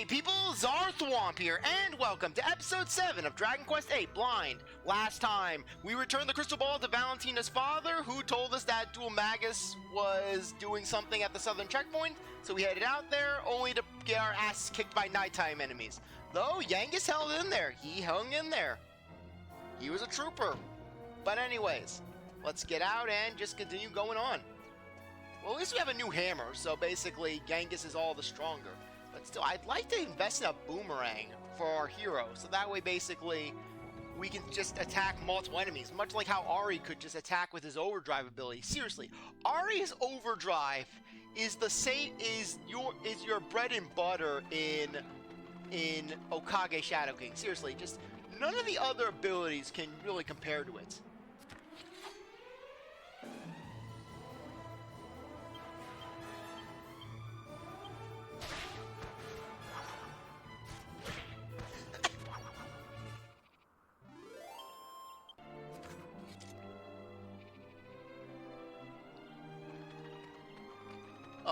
Hey people, CzarThwomp here, and welcome to episode 7 of Dragon Quest VIII Blind. Last time, we returned the crystal ball to Valentina's father, who told us that Dual Magus was doing something at the southern checkpoint, so we headed out there, only to get our asses kicked by nighttime enemies. Though, Yangus held in there. He hung in there. He was a trooper. But anyways, let's get out and just continue going on. Well, at least we have a new hammer, so basically, Yangus is all the stronger. But still, I'd like to invest in a boomerang for our hero, so that way, basically, we can just attack multiple enemies, much like how Ari could just attack with his overdrive ability. Seriously, Ari's overdrive is the same is your bread and butter in Okage Shadow King. Seriously, just none of the other abilities can really compare to it.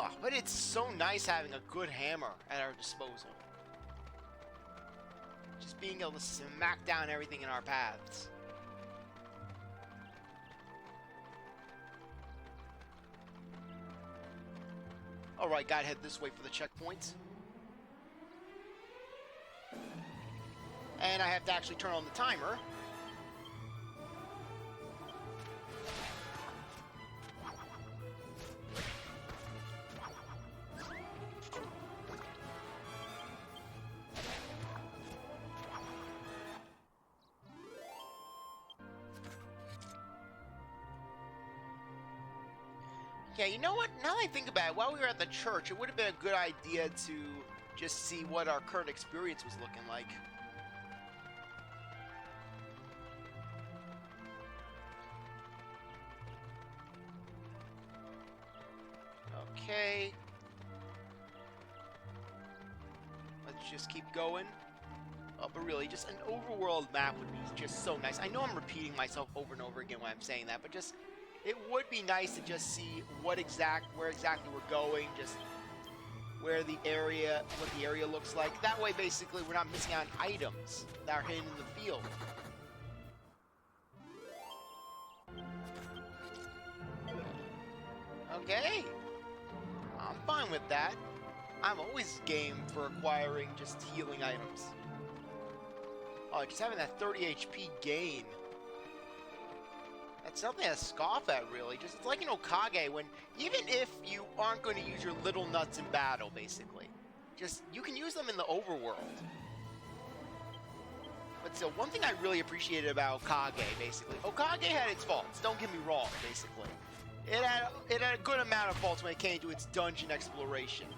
Oh, but it's so nice having a good hammer at our disposal. Just being able to smack down everything in our paths. Alright, gotta head this way for the checkpoints. And I have to actually turn on the timer. Yeah, you know what? Now that I think about it, while we were at the church, it would have been a good idea to just see what our current experience was looking like. Okay. Let's just keep going. Oh, but really, just an overworld map would be just so nice. I know I'm repeating myself over and over again when I'm saying that, but just it would be nice to just see where exactly we're going, just what the area looks like. That way, basically, we're not missing out on items that are hidden in the field. Okay, I'm fine with that. I'm always game for acquiring just healing items. Oh, just having that 30 HP gain. That's something to scoff at, really. Just, it's like in Okage, when even if you aren't going to use your little nuts in battle, basically, just you can use them in the overworld. But still, one thing I really appreciated about Okage, basically, Okage had its faults. Don't get me wrong, basically. It had a good amount of faults when it came to its dungeon exploration.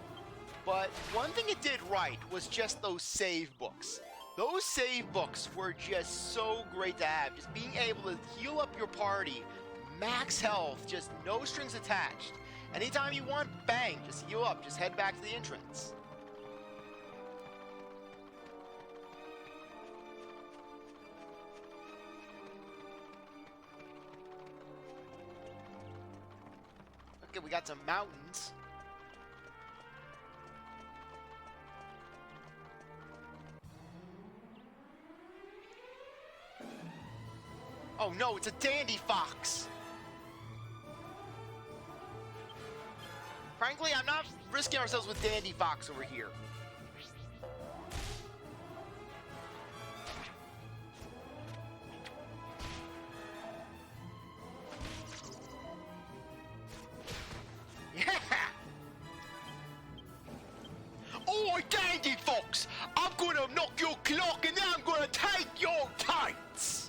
But one thing it did right was just those save books. Those save books were just so great to have. Just being able to heal up your party, max health, just no strings attached. Anytime you want, bang, just heal up, just head back to the entrance. Okay, we got some mountains. Oh no, it's a dandy fox! Frankly, I'm not risking ourselves with dandy fox over here. Yeah! Oh, dandy fox! I'm gonna knock your clock and then I'm gonna take your tights!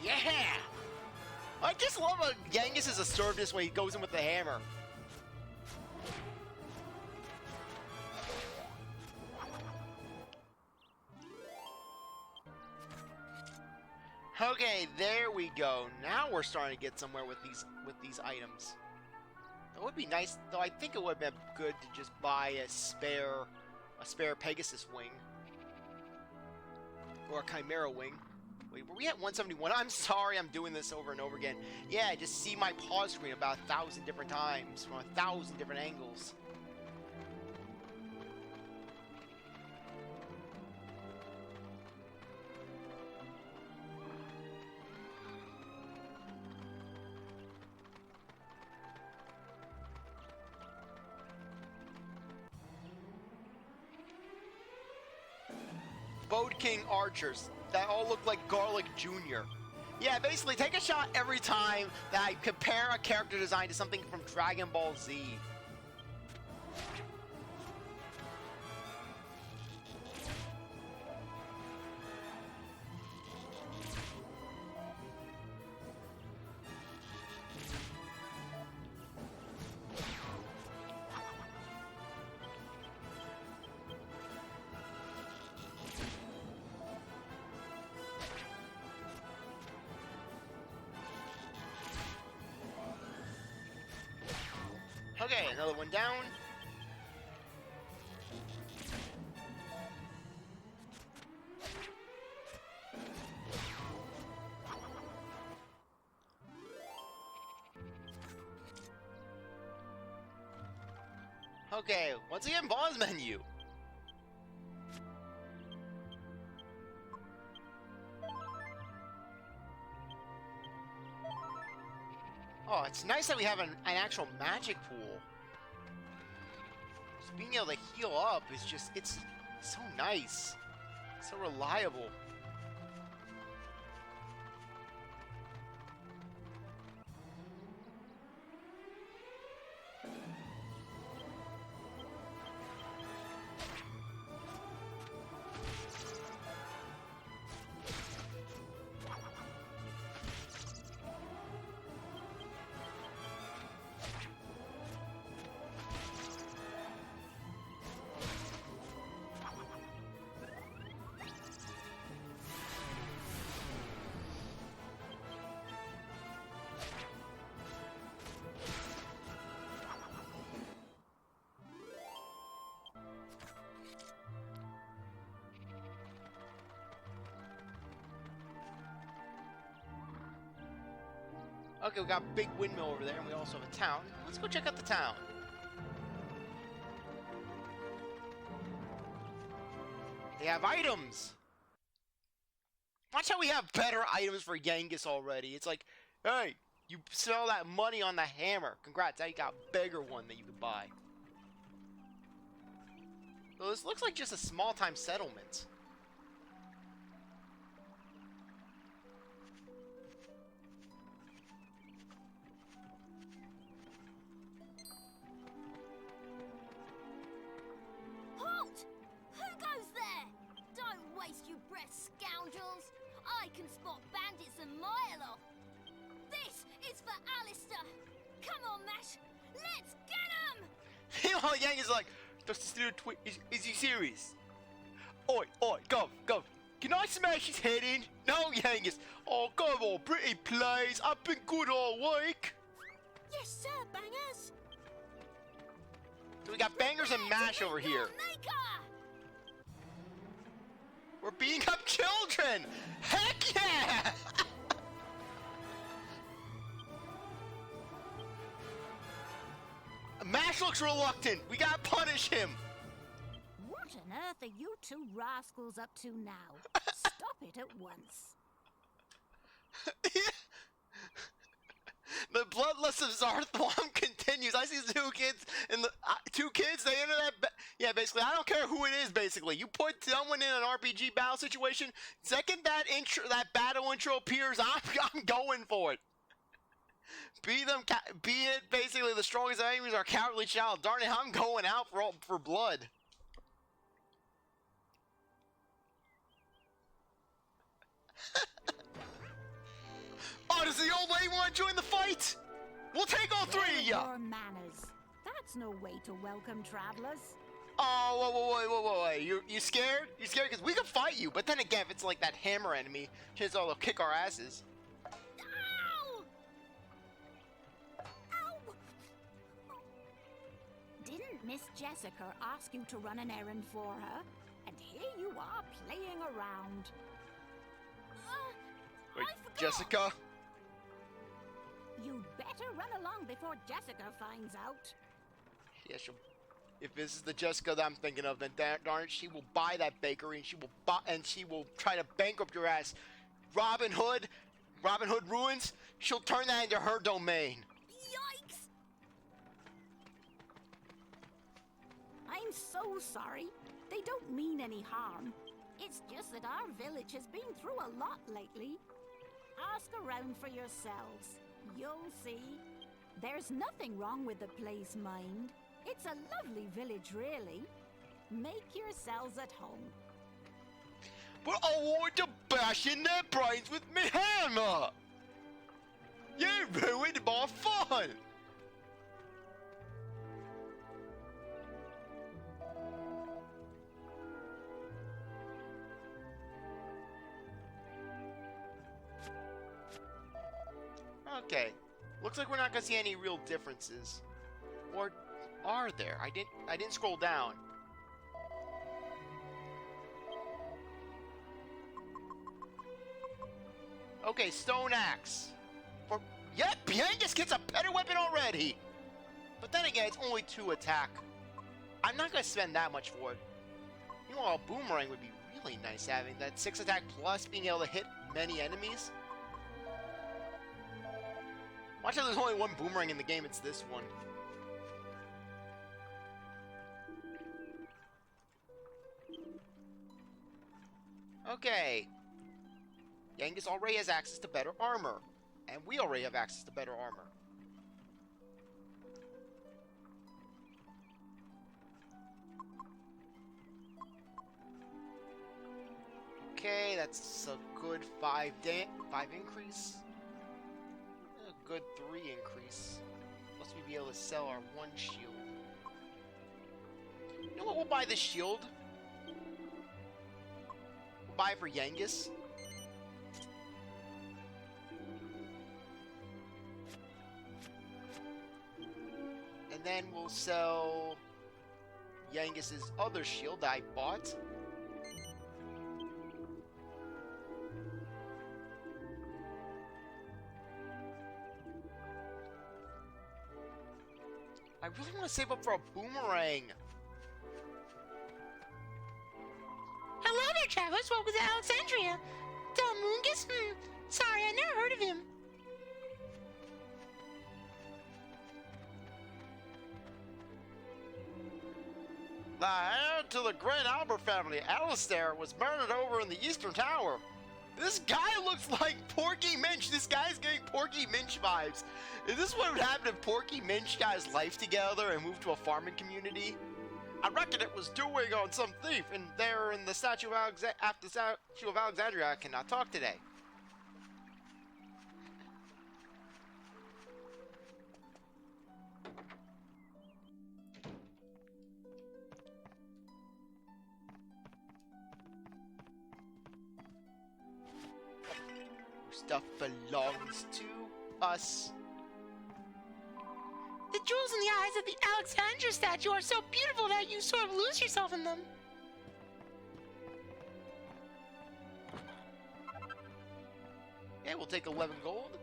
Yeah! I just love how Yangus is a service when he goes in with the hammer. Okay, Okay, there we go. Now we're starting to get somewhere with these items. It would be nice, though. I think it would have been good to just buy a spare Pegasus wing or a Chimera wing. Wait, were we at 171? I'm sorry, I'm doing this over and over again. Yeah, just see my pause screen about 1,000 different times from 1,000 different angles. Bode King archers that all look like Garlic Jr. Yeah, basically take a shot every time that I compare a character design to something from Dragon Ball Z. Okay, another one down. Okay, once again, boss menu. Oh, it's nice that we have an actual magic pool. Just being able to heal up is just, it's so nice. So reliable. Okay, we got a big windmill over there, and we also have a town. Let's go check out the town. They have items! Watch how we have better items for Genghis already. It's like, hey, you sell that money on the hammer. Congrats, now you got a bigger one that you can buy. So this looks like just a small-time settlement. Scoundrels! I can spot bandits a mile off! This is for Alistair! Come on, Mash! Let's get him! Meanwhile, Yang is like, is he serious? Oi, go. Can I smash his head in? No, Yang is. Oh, come on, pretty please. I've been good all week. Yes, sir, Bangerz. So we got Bangerz and Mash over here. We're beating up children! Heck yeah! Mash looks reluctant. We gotta punish him. What on earth are you two rascals up to now? Stop it at once. The bloodlust of CzarThwomp continues. I see two kids in the they enter that. Yeah, basically, I don't care who it is. Basically, you put someone in an RPG battle situation. Second that battle intro appears, I'm going for it. Be it basically the strongest enemies are cowardly child. Darn it, I'm going out for blood. Oh, does the old lady want to join the fight? We'll take all three of ya! Your manners. That's no way to welcome travelers. Oh, whoa. You scared? You scared? Because we could fight you, but then again, if it's like that hammer enemy, chances are they'll kick our asses. Ow! Ow! Didn't Miss Jessica ask you to run an errand for her? And here you are playing around. Wait, I forgot. Jessica? You'd better run along before Jessica finds out. Yeah, if this is the Jessica that I'm thinking of, then darn it, she will buy that bakery and she will try to bankrupt your ass. Robin Hood ruins. She'll turn that into her domain. Yikes! I'm so sorry. They don't mean any harm. It's just that our village has been through a lot lately. Ask around for yourselves. You'll see. There's nothing wrong with the place, mind. It's a lovely village, really. Make yourselves at home. But I want to bash in their brains with me hammer! You ruined my fun! Okay, looks like we're not gonna see any real differences. Or are there? I didn't scroll down. Okay, stone axe. Yep, Bangerz gets a better weapon already. But then again, it's only 2 attack. I'm not gonna spend that much for it. You know, a boomerang would be really nice having that 6 attack plus being able to hit many enemies. Watch out, there's only 1 boomerang in the game, it's this one. Okay. Bangerz already has access to better armor. And we already have access to better armor. Okay, that's a good 5 increase. A good 3 increase. Plus we'd be able to sell our 1 shield. You know what, we'll buy this shield. We'll buy it for Bangerz. And then we'll sell Bangerz's other shield that I bought. I really want to save up for a boomerang. Hello there, travelers. Welcome to Alexandria. Mungus? Sorry, I never heard of him. The heir to the great Albert family, Alistair, was murdered over in the Eastern Tower. This guy looks like Porky Minch. This guy's getting Porky Minch vibes. Is this what would happen if Porky Minch got his life together and moved to a farming community? I reckon it was doing on some thief, and there in the statue of Alexandria, I cannot talk today. Stuff belongs to us. The jewels in the eyes of the Alexandria statue are so beautiful that you sort of lose yourself in them. Yeah, we'll take 11 gold.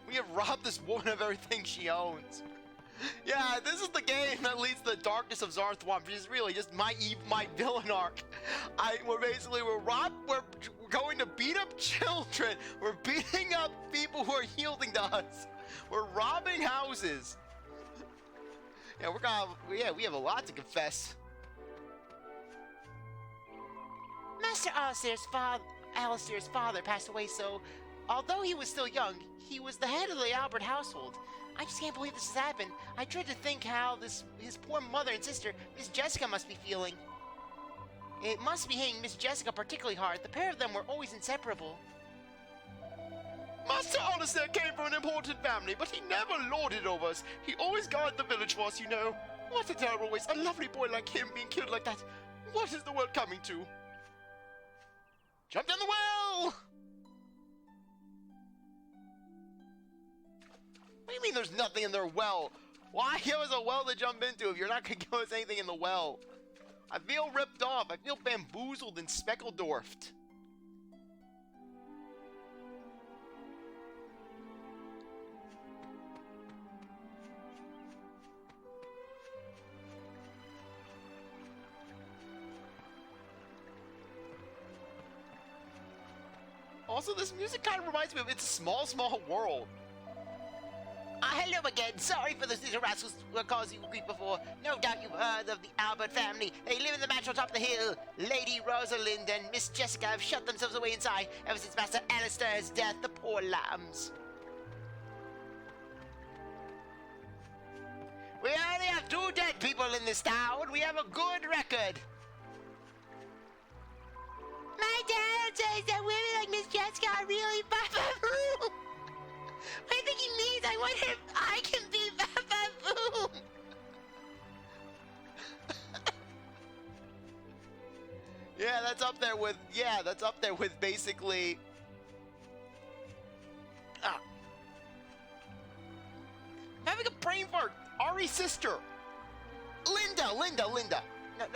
We have robbed this woman of everything she owns. Yeah, this is the game that leads to the darkness of CzarThwomp, which is really just my villain arc. We're going to beat up children. We're beating up people who are yielding to us. We're robbing houses. Yeah, we have a lot to confess. Master Alistair's father passed away, so although he was still young, he was the head of the Albert household. I just can't believe this has happened. I dread to think how his poor mother and sister, Miss Jessica, must be feeling. It must be hitting Miss Jessica particularly hard. The pair of them were always inseparable. Master us there came from an important family, but he never lorded over us. He always guarded the village for us, you know. What a terrible waste. A lovely boy like him being killed like that. What is the world coming to? Jump down the well! What do you mean there's nothing in their well? Why give us a well to jump into if you're not going to give us anything in the well? I feel ripped off. I feel bamboozled and speckledorfed. Also, this music kind of reminds me of It's a Small, Small World. Hello again. Sorry for those little rascals who caused you grief before. No doubt you've heard of the Albert family. They live in the mansion on top of the hill. Lady Rosalind and Miss Jessica have shut themselves away inside ever since Master Alistair's death. The poor lambs. We only have 2 dead people in this town. We have a good record. My dad says that women like Miss Jessica are really boo. I think he means I wonder if I can be boo. Yeah, that's up there with basically. I'm having a brain fart. Ari's sister. Linda.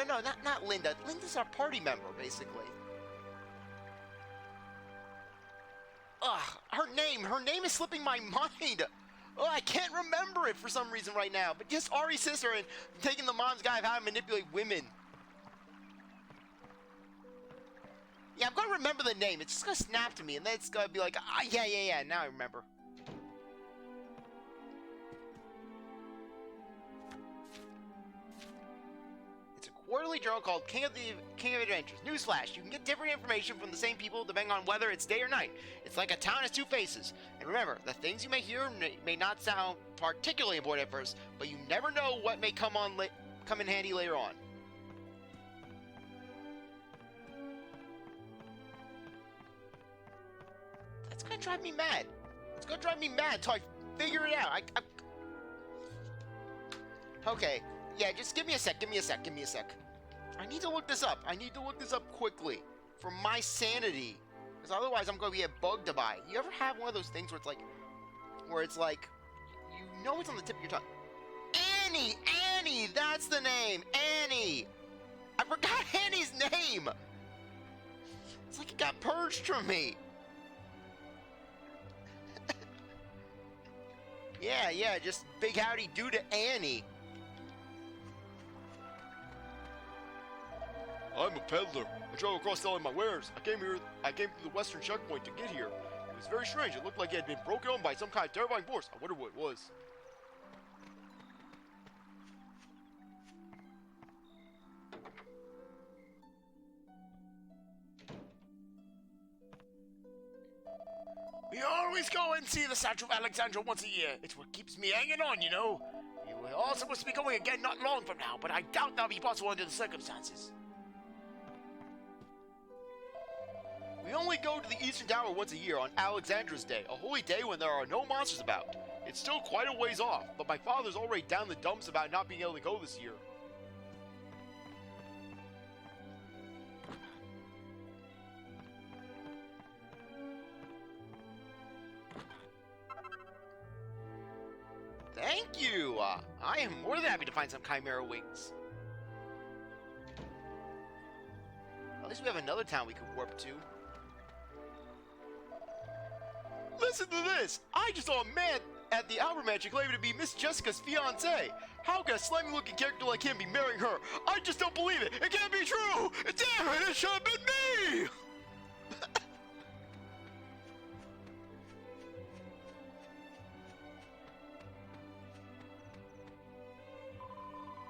No, not Linda. Linda's our party member, basically. Ugh, her name is slipping my mind. Oh, I can't remember it for some reason right now. But just Ari's sister and taking the mom's guide of how to manipulate women. Yeah, I'm gonna remember the name. It's just gonna snap to me, and then it's gonna be like, yeah, now I remember. Quarterly journal called King of Adventures. Newsflash, you can get different information from the same people depending on whether it's day or night. It's like a town has 2 faces. And remember, the things you may hear may not sound particularly important at first, but you never know what may come in handy later on. That's gonna drive me mad. It's gonna drive me mad until I figure it out. Okay. Yeah, just give me a sec. I need to look this up. Quickly. For my sanity. Because otherwise I'm going to be a bug to buy. You ever have one of those things where it's like, you know it's on the tip of your tongue. Annie, that's the name. Annie. I forgot Annie's name. It's like it got purged from me. Yeah, just big howdy do to Annie. I'm a peddler. I travel across selling my wares. I came through the western checkpoint to get here. It was very strange. It looked like it had been broken open by some kind of terrifying force. I wonder what it was. We always go and see the statue of Alexandria once a year. It's what keeps me hanging on, you know. We were all supposed to be going again not long from now, but I doubt that'll be possible under the circumstances. We only go to the Eastern Tower once a year on Alexandra's Day, a holy day when there are no monsters about. It's still quite a ways off, but my father's already down the dumps about not being able to go this year. Thank you! I am more than happy to find some Chimera wings. At least we have another town we could warp to. Listen to this! I just saw a man at the Albert Mansion claiming to be Miss Jessica's fiancé. How can a slimy-looking character like him be marrying her? I just don't believe it! It can't be true! Damn it, it should have been me!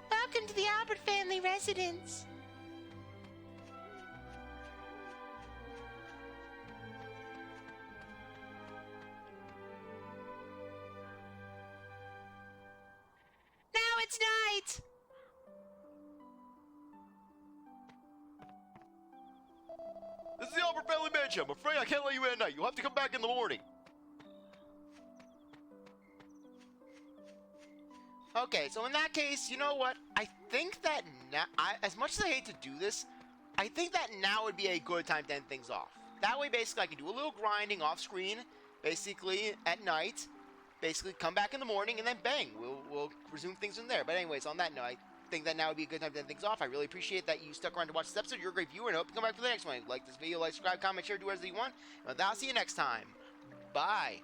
Welcome to the Albert family residence. Now it's night. This is the Albert family mansion. I'm afraid I can't let you in at night. You'll have to come back in the morning. Okay, so in that case, you know what? I think that now, as much as I hate to do this, I think that now would be a good time to end things off. That way, basically, I can do a little grinding off screen, basically at night. Basically, come back in the morning, and then bang, we'll resume things from there. But anyways, on that note, I think that now would be a good time to end things off. I really appreciate that you stuck around to watch this episode. You're a great viewer, and I hope you come back for the next one. Like this video, like, subscribe, comment, share, do whatever you want. And with that, I'll see you next time. Bye.